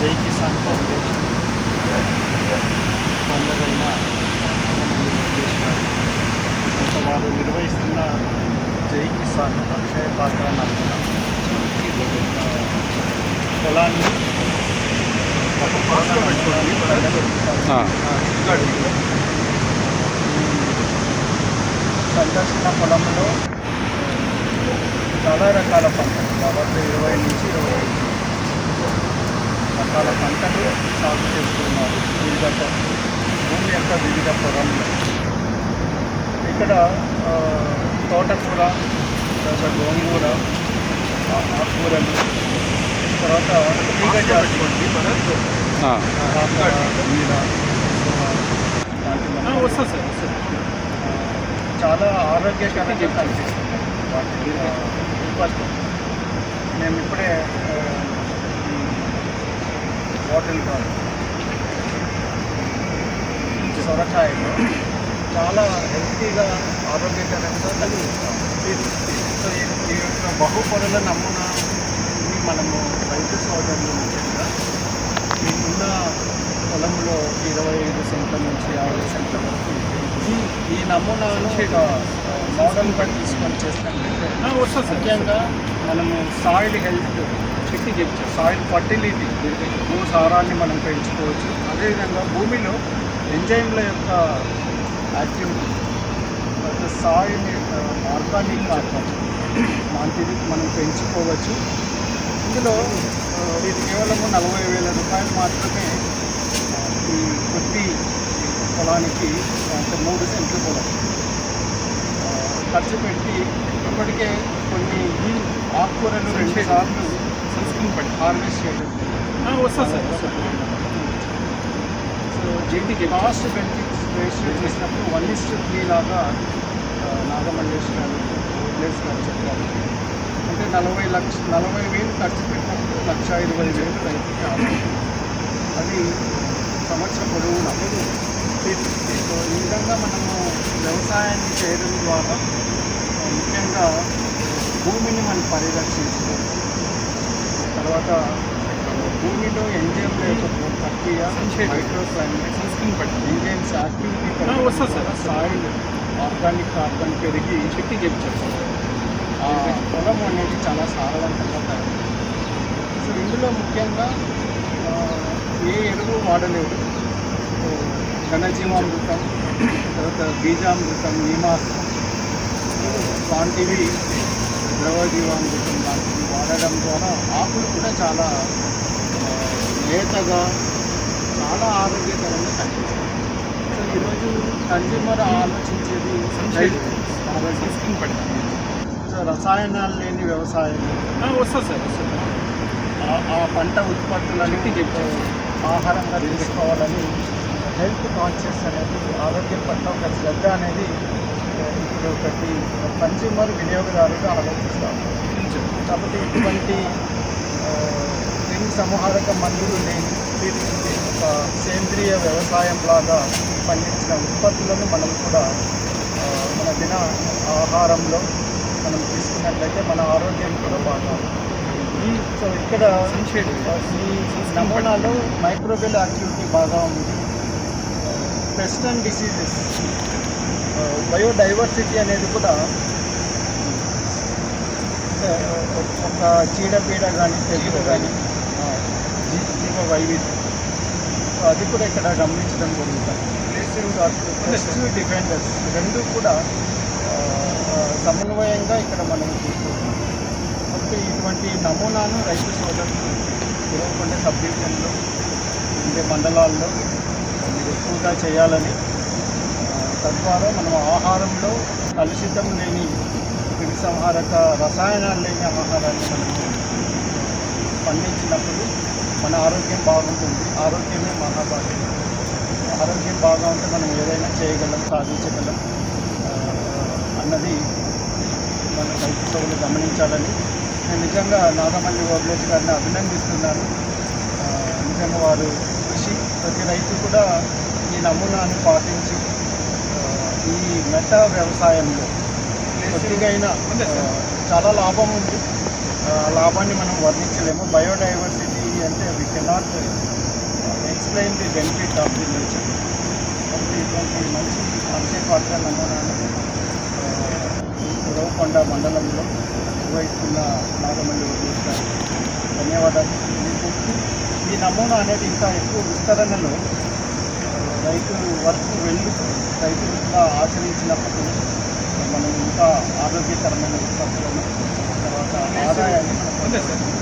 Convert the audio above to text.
జై కిసాన్ ఫౌండేషన్ పండుగైన వారు నిర్వహిస్తున్న జై కిసాన్ అక్షయ పాత్ర నమూనా పొలాన్ని సందర్శన పొలంలో చాలా రకాల పంటలు దాదాపు 20 నుంచి 25 రకాల పంటలు సాగు చేస్తున్నారు భూమి యొక్క వివిధ పొలంలో. ఇక్కడ తోటకూర, తర్వాత గోంగూర, ఆకుకూరలు, తర్వాత తీగ జాతి చాలా ఆరోగ్యకరంగా కనిపిస్తుంది వాటి. మేము ఇప్పుడే బాటిల్ కాదు సొరకాయలు చాలా హెల్తీగా ఆరోగ్యకరంగా కనిపిస్తాం. సో ఈ యొక్క బహుపొరల నమూనాని మనము రైతు సోదరులు ముఖ్యంగా ఉన్న పొలంలో 25 సెంట్ల నుంచి 50 సెంట్ల వరకు ఈ నమూనాను ఒక మోడల్గా తీసుకొని చేసినట్లయితే ముఖ్యంగా మనము సాయిల్ హెల్త్ సాయిల్ ఫర్టిలిటీ భూసారాన్ని మనం పెంచుకోవచ్చు. అదేవిధంగా భూమిలో ఎంజైమ్ల యొక్క యాక్టివిటీ, సాయిల్ ఆర్గానిక్ కార్బన్ లాంటిది మనం పెంచుకోవచ్చు. ఇందులో ఇది కేవలము 40,000 రూపాయలు మాత్రమే ఈ కొద్ది పొలానికి, అంటే 3 సెంట్లు పొలం ఖర్చు పెట్టి ఇప్పటికే కొన్ని ఆకుకూరలు 2 సార్లు హార్వెస్ట్ చేయడం. సో దీనికి కాస్ట్ బెనిఫిట్స్ రేషియో చేసినప్పుడు 1:3 లాగా నాగమల్లేష్ గారు ప్లేస్ గారు చెప్పారు. అంటే 40,000 ఖర్చు పెట్టినప్పుడు 1,20,000 రైతుకి ఆదాయం. అది సంవత్సరం పొడవునా. సో ఈ విధంగా మనము వ్యవసాయాన్ని చేయడం ద్వారా ముఖ్యంగా భూమిని మనం పరిరక్షించుకోవచ్చు. తర్వాత భూమిలో ఎంజైమ్ల యొక్క ప్రక్రియ, micro climate, enzymes activity soil organic carbon పెరిగి ఆ పొలం అనేది చాలా సారవంతంగా తయారు. సో ఇందులో ముఖ్యంగా ఏ ఎరువు వాడలేదు. ఘనజీవామృతం, తర్వాత బీజామృతం, నీమాస్త్రం లాంటివి, ద్రవజీవామృతం లాంటివి వాడడం ద్వారా ఆకులు కూడా చాలా లేతగా, చాలా ఆరోగ్యకరంగా కనిపిస్తాయి. సో ఈరోజు కన్జ్యూమర్ ఆలోచించేది కాబట్టి సో రసాయనాలు లేని వ్యవసాయం, ఆ పంట ఉత్పత్తులని ఆహారంగా తీసుకోవాలని హెల్త్ కాన్షియస్ అనేది, ఆరోగ్యం పట్ల ఒక శ్రద్ధ అనేది ఇప్పుడు ప్రతి కన్జ్యూమర్ వినియోగదారుగా ఆలోచిస్తాము. కాబట్టి ఇటువంటి క్రిమి సంహారక మందులు లేని ఒక సేంద్రియ వ్యవసాయం లాగా పండించిన ఉత్పత్తులను మనం కూడా మన దిన ఆహారంలో మనం తీసుకున్నట్లయితే మన ఆరోగ్యం కూడా బాగా. సో ఇక్కడ ఈ నమూనాలో మైక్రోబియల్ యాక్టివిటీ బాగా ఉంది. పెస్ట్ అండ్ డిసీజెస్, బయోడైవర్సిటీ అనేది కూడా ఒక చీడపీడ కానీ, తెగులు కానీ, జీవ వైవిధ్యం, అది కూడా ఇక్కడ గమనించడం జరుగుతుంది. పెస్ట్ డిఫెండర్స్ రెండు కూడా సమన్వయంగా ఇక్కడ మనం చూస్తున్నాం. కాబట్టి ఇటువంటి నమూనాను రైతు సోదరులు తిరుగుకొండ సబ్ డివిజన్లో ఉండే మండలాల్లో మీరు ఎక్కువగా చేయాలని, తద్వారా మనం ఆహారంలో కలుషితం లేని, క్రిమి సంహారక రసాయనాలు లేని ఆహారాన్ని మనం పండించినప్పుడు మన ఆరోగ్యం బాగుంటుంది. ఆరోగ్యమే మహాభాగ్యం. ఆరోగ్యం బాగా ఉంటే మనం ఏదైనా చేయగలం, సాధించగలం అన్నది మన రైతు సోదరులు గమనించాలని నేను నిజంగా నాగమల్లి ఓబ్లేజ్ గారిని అభినందిస్తున్నాను. నిజంగా వారు కృషి, ప్రతి రైతు కూడా ఈ నమూనాను పాటించి ఈ మెటా వ్యవసాయంలో కొద్దిగైనా చాలా లాభం ఉంది. లాభాన్ని మనం వర్ణించలేము. బయోడైవర్సిటీ ఏంటి అంటే we cannot explain the benefit of the nature. కాబట్టి ఇటువంటి మంచి అక్షయ పాత్ర నమూనాను ఉరవకొండ మండలంలో నిర్వహిస్తున్న నాగమల్లి వదిలేష్ గారు ధన్యవాదాలు. ఈ నమూనా అనేది ఇంకా ఎక్కువ విస్తరణలో రైతు వరకు వెళ్ళి రైతులు కూడా ఆచరించినప్పుడు మనం ఇంకా ఆరోగ్యకరమైన ఉత్పత్తులను తర్వాత ఆదాయాన్ని మనం